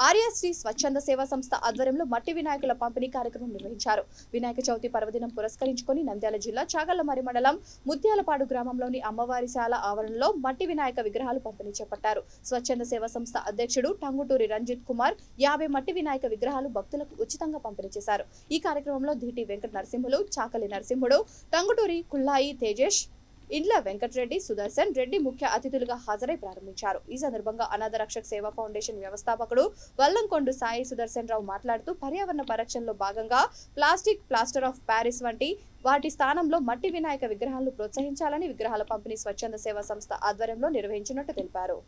ఆర్యశ్రీ స్వచ్ఛంద సేవా సంస్థ ఆధ్వర్యంలో మట్టి వినాయకుల పంపిణీ కార్యక్రమం నిర్వహించారు. వినాయక చవితి పర్వదినం పురస్కరించుకొని నంద్యాల జిల్లా చాగళ్లమర్రి మండలం ముత్యాలపాడు గ్రామంలోని అమ్మవారిశాల ఆవరణలో మట్టి వినాయక విగ్రహాలు పంపిణీ చేపట్టారు. స్వచ్ఛంద సేవా సంస్థ అధ్యక్షుడు టంగుటూరి రంజిత్ కుమార్ 50 మట్టి వినాయక విగ్రహాలు భక్తులకు ఉచితంగా పంపిణీ చేశారు. ఈ కార్యక్రమంలో ధీటి వెంకట నరసింహులు, చాకలి నరసింహుడు, టంగుటూరి కుల్లాయి తేజేష్, ఇండ్ల వెంకటరెడ్డి, సుదర్శన్ రెడ్డి ముఖ్య అతిథులుగా హాజరై ప్రారంభించారు. ఈ సందర్భంగా అనాథ రక్షక్ సేవా ఫౌండేషన్ వ్యవస్థాపకుడు వల్లంకొండు సాయి సుదర్శన్ రావు మాట్లాడుతూ పర్యావరణ పరిరక్షణలో భాగంగా ప్లాస్టిక్, ప్లాస్టర్ ఆఫ్ ప్యారిస్ వంటి వాటి స్థానంలో మట్టి వినాయక విగ్రహాలను ప్రోత్సహించాలని విగ్రహాల పంపిణీ స్వచ్ఛంద సేవా సంస్థ ఆధ్వర్యంలో నిర్వహించినట్టు తెలిపారు.